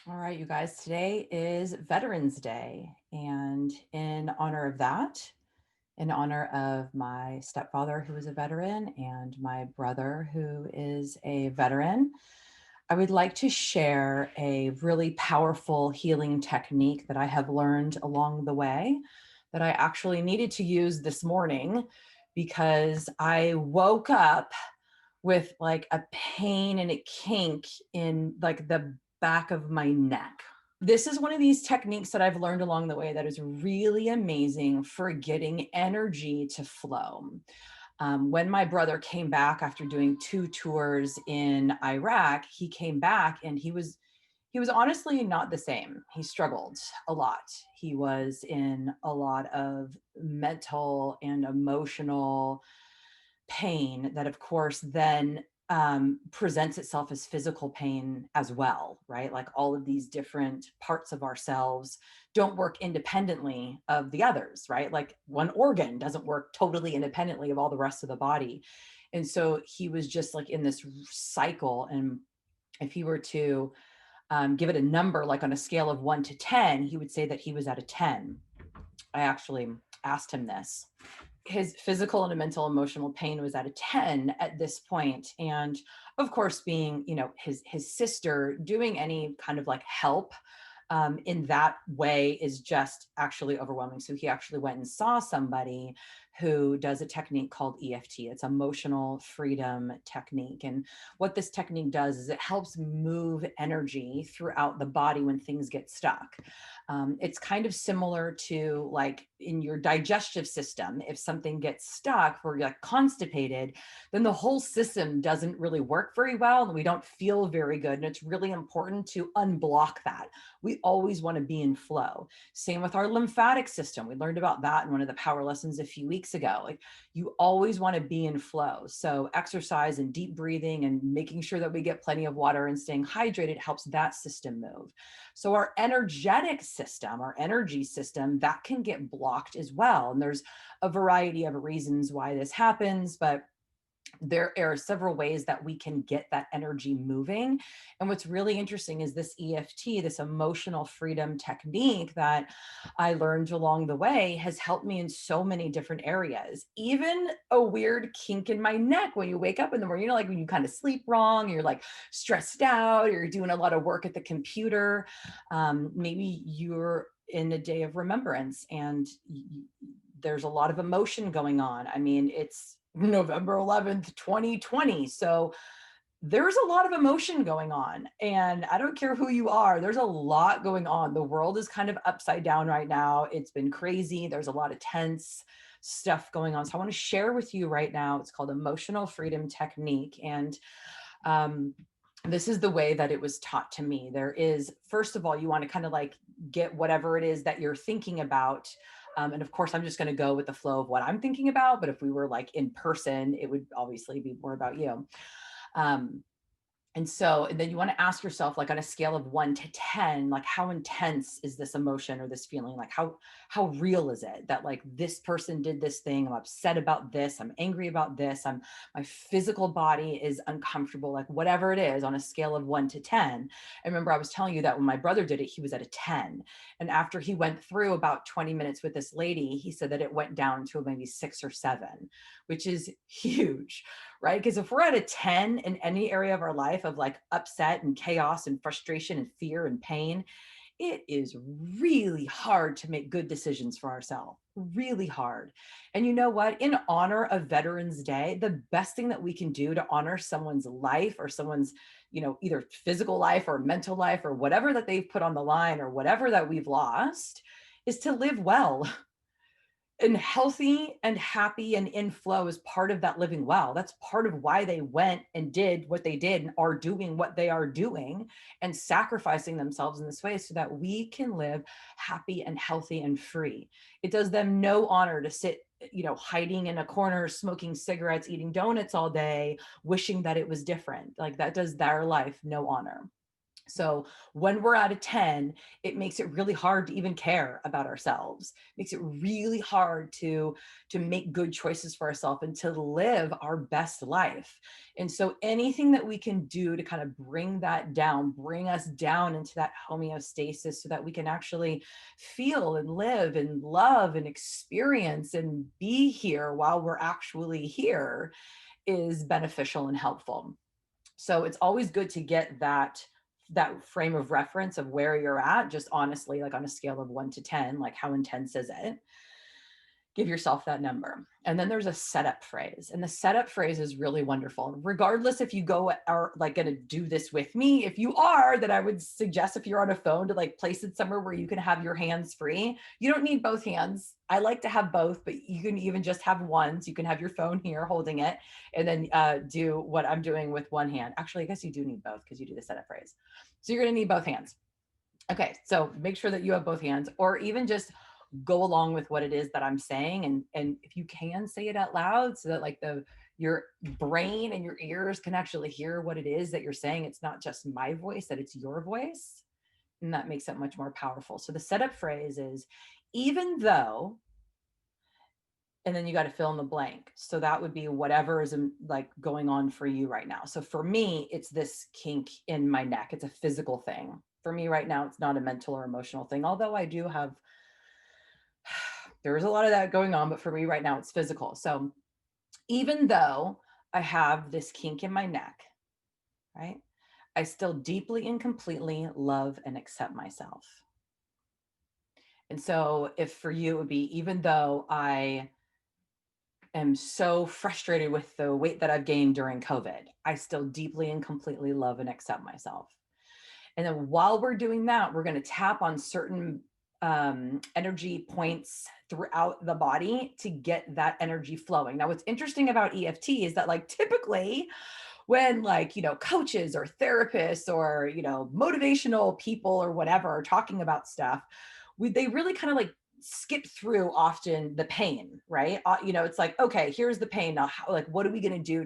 All right, you guys, today is Veterans Day. And in honor of that, in honor of my stepfather, who is a veteran, and my brother, who is a veteran, I would like to share a really powerful healing technique that I have learned along the way that I actually needed to use this morning because I woke up with like a pain and a kink in like the back of my neck. This is one of these techniques that I've learned along the way that is really amazing for getting energy to flow. When my brother came back after doing 2 tours in Iraq, he came back and he was honestly not the same. He struggled a lot. He was in a lot of mental and emotional pain that, of course, then presents itself as physical pain as well, right? Like all of these different parts of ourselves don't work independently of the others, right? Like one organ doesn't work totally independently of all the rest of the body. And so he was just like in this cycle. And if he were to give it a number, like on a scale of 1 to 10, he would say that he was at a 10. I actually asked him this. His physical and mental emotional pain was at a 10 at this point. And of course, being, his sister, doing any kind of like help in that way is just actually overwhelming. So he actually went and saw somebody who does a technique called EFT. It's emotional freedom technique. And what this technique does is it helps move energy throughout the body when things get stuck. It's kind of similar to like in your digestive system. If something gets stuck or you're like constipated, then the whole system doesn't really work very well and we don't feel very good. And it's really important to unblock that. We always want to be in flow. Same with our lymphatic system. We learned about that in one of the power lessons a few weeks ago. Like you always want to be in flow. So exercise and deep breathing and making sure that we get plenty of water and staying hydrated helps that system move. So our energetic system, our energy system, that can get blocked as well. And there's a variety of reasons why this happens, but there are several ways that we can get that energy moving. And what's really interesting is this EFT, this emotional freedom technique that I learned along the way, has helped me in so many different areas. Even a weird kink in my neck when you wake up in the morning, like when you kind of sleep wrong, you're like stressed out, or you're doing a lot of work at the computer. Maybe you're in a day of remembrance and there's a lot of emotion going on. I mean, it's November 11th, 2020. So there's a lot of emotion going on. And I don't care who you are, there's a lot going on. The world is kind of upside down right now. It's been crazy. There's a lot of tense stuff going on. So I want to share with you right now. It's called Emotional Freedom Technique. And um, this is the way that it was taught to me. There is, first of all, you want to kind of like get whatever it is that you're thinking about. And of course, I'm just going to go with the flow of what I'm thinking about. But if we were like in person, it would obviously be more about you. Um, and then you want to ask yourself, like on a scale of 1 to 10, like how intense is this emotion or this feeling? Like how real is it that like this person did this thing? I'm upset about this. I'm angry about this. My physical body is uncomfortable, like whatever it is on a scale of 1 to 10. I remember I was telling you that when my brother did it, he was at a 10. And after he went through about 20 minutes with this lady, he said that it went down to maybe 6 or 7, which is huge, right? Because if we're at a 10 in any area of our life of like upset and chaos and frustration and fear and pain, it is really hard to make good decisions for ourselves. Really hard. And you know what? In honor of Veterans Day, the best thing that we can do to honor someone's life or someone's, either physical life or mental life or whatever that they've put on the line or whatever that we've lost is to live well. And healthy and happy and in flow is part of that living well. That's part of why they went and did what they did and are doing what they are doing and sacrificing themselves in this way so that we can live happy and healthy and free. It does them no honor to sit, hiding in a corner, smoking cigarettes, eating donuts all day, wishing that it was different. Like that does their life no honor. So when we're at a 10, it makes it really hard to even care about ourselves. It makes it really hard to make good choices for ourselves and to live our best life. And so anything that we can do to kind of bring that down, bring us down into that homeostasis so that we can actually feel and live and love and experience and be here while we're actually here is beneficial and helpful. So it's always good to get that frame of reference of where you're at, just honestly, like on a scale of 1 to 10, like how intense is it? Give yourself that number. And then there's a setup phrase. And the setup phrase is really wonderful. Regardless if you go are like going to do this with me, if you are, then I would suggest if you're on a phone to like place it somewhere where you can have your hands free. You don't need both hands. I like to have both, but you can even just have one. So you can have your phone here holding it and then do what I'm doing with one hand. Actually, I guess you do need both because you do the setup phrase. So you're going to need both hands. Okay, so make sure that you have both hands, or even just go along with what it is that I'm saying, and if you can say it out loud so that like the your brain and your ears can actually hear what it is that you're saying. It's not just my voice, that it's your voice, and that makes it much more powerful. So the setup phrase is even though, and then you got to fill in the blank. So that would be whatever is like going on for you right now. So for me, it's this kink in my neck. It's a physical thing. For me right now, it's not a mental or emotional thing. Although I do have, there's a lot of that going on, but for me right now, it's physical. So even though I have this kink in my neck, right, I still deeply and completely love and accept myself. And so if for you, it would be even though I am so frustrated with the weight that I've gained during COVID, I still deeply and completely love and accept myself. And then while we're doing that, we're going to tap on certain energy points throughout the body to get that energy flowing. Now, what's interesting about EFT is that, like, typically when, like, coaches or therapists or, motivational people or whatever are talking about stuff, they really kind of like skip through often the pain, right? It's like, okay, here's the pain. Now, like, what are we going to do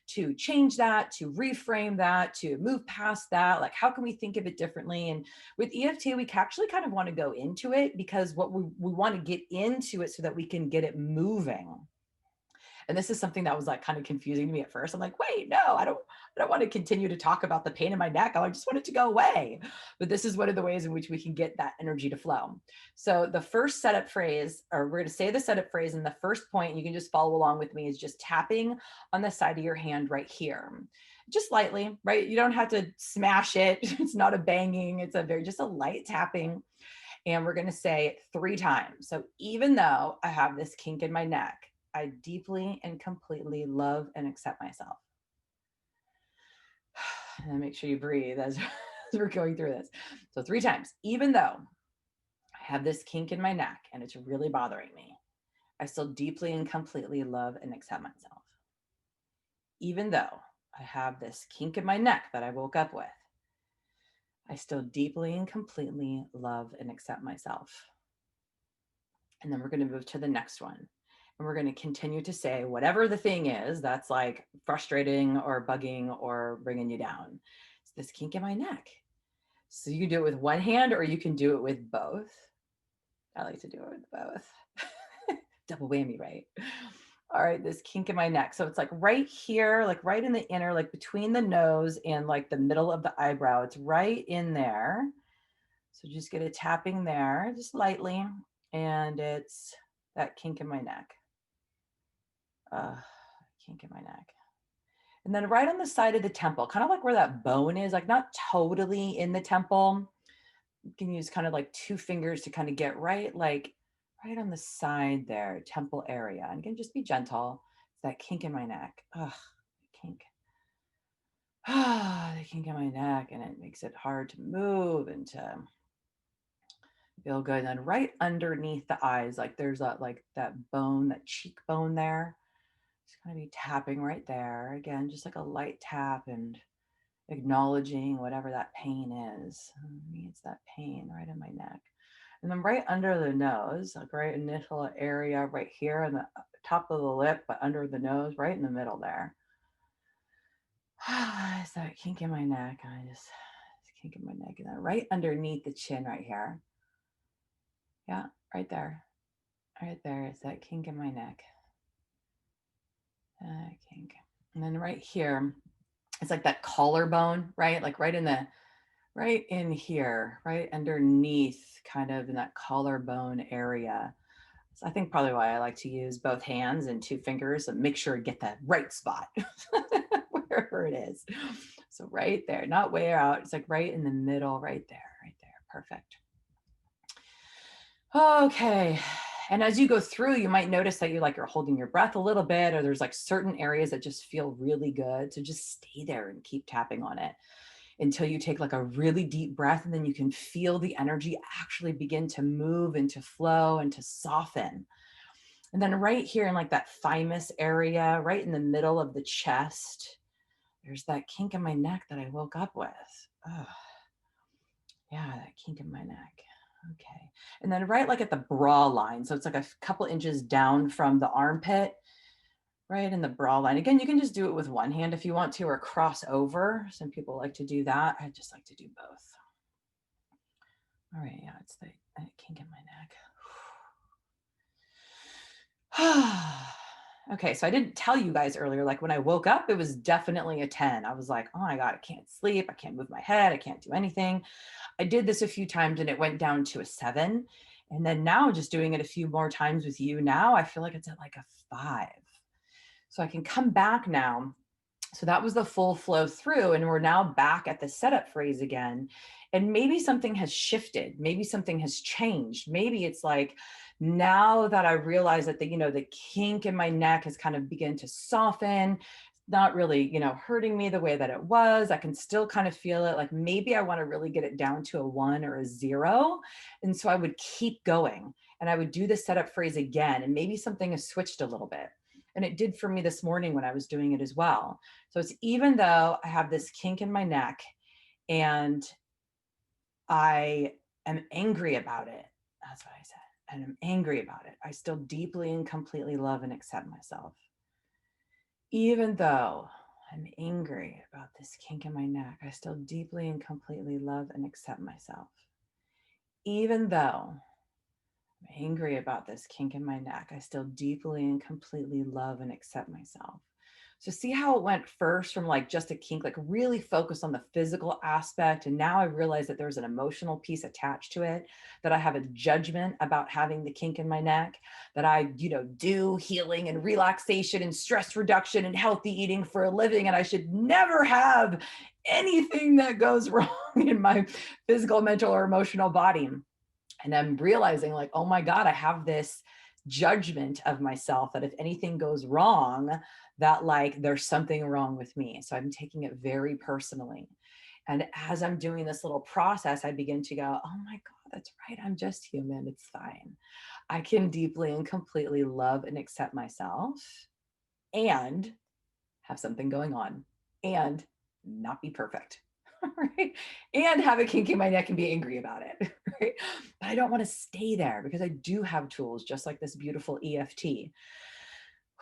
to change that, to reframe that, to move past that? Like, how can we think of it differently? And with EFT, we actually kind of want to go into it because what we want to get into it so that we can get it moving. And this is something that was like kind of confusing to me at first. I'm like, wait, no, I don't want to continue to talk about the pain in my neck. I just want it to go away. But this is one of the ways in which we can get that energy to flow. So the first setup phrase, or we're going to say the setup phrase, and the first point, you can just follow along with me, is just tapping on the side of your hand right here. Just lightly, right? You don't have to smash it. It's not a banging. It's just a light tapping. And we're going to say it 3 times. So even though I have this kink in my neck, I deeply and completely love and accept myself. And make sure you breathe as we're going through this. So 3 times. Even though I have this kink in my neck and it's really bothering me, I still deeply and completely love and accept myself. Even though I have this kink in my neck that I woke up with, I still deeply and completely love and accept myself. And then we're going to move to the next one. And we're going to continue to say whatever the thing is that's like frustrating or bugging or bringing you down. It's this kink in my neck. So you can do it with one hand or you can do it with both. I like to do it with both. Double whammy, right? All right, this kink in my neck. So it's like right here, like right in the inner, like between the nose and like the middle of the eyebrow. It's right in there. So just get a tapping there, just lightly. And it's that kink in my neck. Kink in my neck. And then right on the side of the temple, kind of like where that bone is, like not totally in the temple. You can use kind of like 2 fingers to kind of get right, like right on the side there, temple area. And again, just be gentle. It's that kink in my neck. Ugh, kink. The kink in my neck, and it makes it hard to move and to feel good. And then right underneath the eyes, like there's that bone, that cheekbone there. Just going to be tapping right there. Again, just like a light tap and acknowledging whatever that pain is. For me, it's that pain right in my neck. And then right under the nose, like right initial area right here in the top of the lip, but under the nose, right in the middle there. It's that kink in my neck. And I just kink in my neck, and then right underneath the chin right here. Yeah, right there. Right there is that kink in my neck. Kink. And then right here, it's like that collarbone, right? Like right in here, right underneath, kind of in that collarbone area. So I think probably why I like to use both hands and two fingers and make sure to get that right spot wherever it is. So right there, not way out. It's like right in the middle, right there, right there. Perfect. Okay. And as you go through, you might notice that you're holding your breath a little bit, or there's like certain areas that just feel really good. So just stay there and keep tapping on it until you take like a really deep breath, and then you can feel the energy actually begin to move and to flow and to soften. And then right here in like that thymus area, right in the middle of the chest, there's that kink in my neck that I woke up with. Oh, yeah, that kink in my neck. Okay. And then right like at the bra line. So it's like a couple inches down from the armpit, right in the bra line. Again, you can just do it with one hand if you want to, or cross over. Some people like to do that. I just like to do both. All right. Yeah, it's the kink in my neck. Okay, so I didn't tell you guys earlier, like when I woke up, it was definitely a 10. I was like, oh my God, I can't sleep. I can't move my head. I can't do anything. I did this a few times and it went down to a 7. And then now just doing it a few more times with you now, I feel like it's at like a 5. So I can come back now. So that was the full flow through, and we're now back at the setup phrase again. And maybe something has shifted. Maybe something has changed. Maybe it's like, now that I realize that the kink in my neck has kind of begun to soften, not really, hurting me the way that it was. I can still kind of feel it. Like maybe I want to really get it down to a 1 or a 0. And so I would keep going and I would do the setup phrase again. And maybe something has switched a little bit. And it did for me this morning when I was doing it as well. So it's even though I have this kink in my neck and I am angry about it, that's what I said, and I'm angry about it, I still deeply and completely love and accept myself. Even though I'm angry about this kink in my neck, I still deeply and completely love and accept myself. Even though I'm angry about this kink in my neck, I still deeply and completely love and accept myself. So see how it went first from like just a kink, like really focused on the physical aspect. And now I realize that there's an emotional piece attached to it, that I have a judgment about having the kink in my neck, that I, do healing and relaxation and stress reduction and healthy eating for a living. And I should never have anything that goes wrong in my physical, mental, or emotional body. And I'm realizing like, oh my God, I have this judgment of myself that if anything goes wrong, that like there's something wrong with me. So I'm taking it very personally. And as I'm doing this little process, I begin to go, oh my God, that's right. I'm just human. It's fine. I can deeply and completely love and accept myself and have something going on and not be perfect. Right? And have a kink in my neck and be angry about it. Right? But I don't want to stay there because I do have tools just like this beautiful EFT.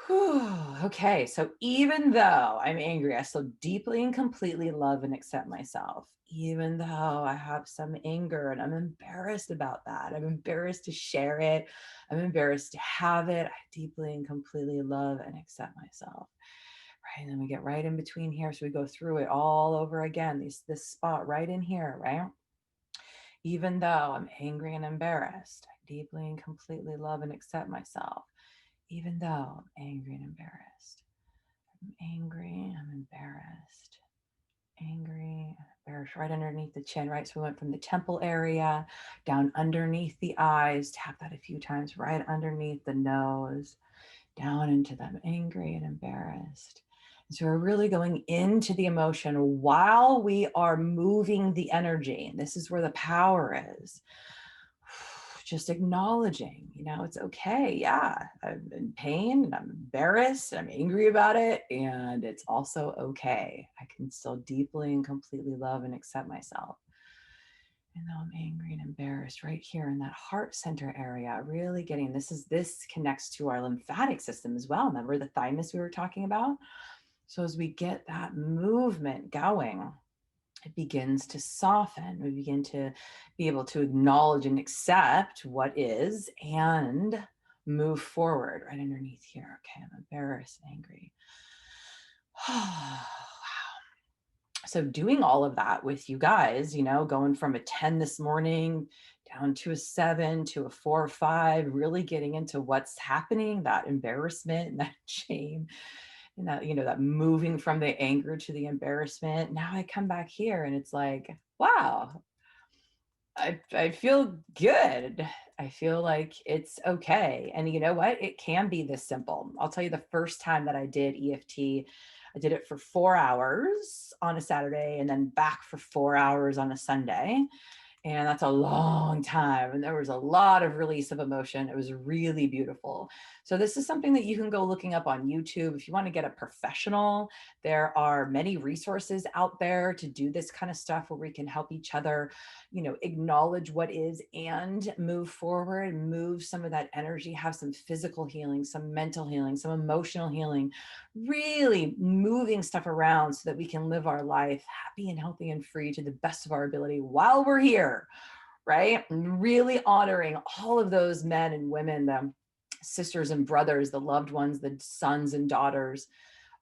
Whew. Okay, so even though I'm angry, I still deeply and completely love and accept myself. Even though I have some anger and I'm embarrassed about that, I'm embarrassed to share it, I'm embarrassed to have it, I deeply and completely love and accept myself. Right, and then we get right in between here. So we go through it all over again, this spot right in here, right? Even though I'm angry and embarrassed, I deeply and completely love and accept myself. Even though I'm angry and embarrassed. I'm angry, I'm embarrassed. Angry, embarrassed, right underneath the chin, right? So we went from the temple area down underneath the eyes, tap that a few times, right underneath the nose, down into them, angry and embarrassed. And so we're really going into the emotion while we are moving the energy. And this is where the power is. Just acknowledging, it's okay. Yeah, I'm in pain and I'm embarrassed and I'm angry about it. And it's also okay. I can still deeply and completely love and accept myself. And though I'm angry and embarrassed, right here in that heart center area, really getting this connects to our lymphatic system as well. Remember the thymus we were talking about? So as we get that movement going, it begins to soften. We begin to be able to acknowledge and accept what is and move forward. Right underneath here. Okay, I'm embarrassed and angry. So doing all of that with you guys, going from a 10 this morning down to a 7 to a 4 or 5, really getting into what's happening, that embarrassment and that shame, and that, that moving from the anger to the embarrassment. Now I come back here and it's like, wow, I feel good. I feel like it's okay. And you know what? It can be this simple. I'll tell you, the first time that I did EFT, I did it for 4 hours on a Saturday and then back for 4 hours on a Sunday. And that's a long time. And there was a lot of release of emotion. It was really beautiful. So this is something that you can go looking up on YouTube. If you want to get a professional, there are many resources out there to do this kind of stuff where we can help each other, acknowledge what is and move forward, move some of that energy, have some physical healing, some mental healing, some emotional healing, really moving stuff around so that we can live our life happy and healthy and free to the best of our ability while we're here, right? And really honoring all of those men and women, the sisters and brothers, the loved ones, the sons and daughters,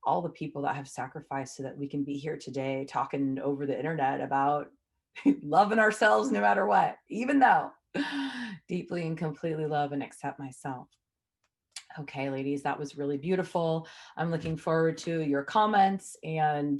all the people that have sacrificed so that we can be here today talking over the internet about loving ourselves no matter what, even though deeply and completely love and accept myself. Okay, ladies, that was really beautiful. I'm looking forward to your comments. And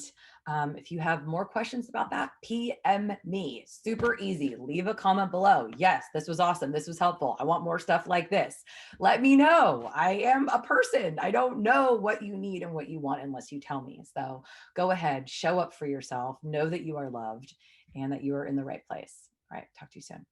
if you have more questions about that, PM me. Super easy. Leave a comment below. Yes, this was awesome. This was helpful. I want more stuff like this. Let me know. I am a person. I don't know what you need and what you want unless you tell me. So go ahead, show up for yourself, know that you are loved and that you are in the right place. All right, talk to you soon.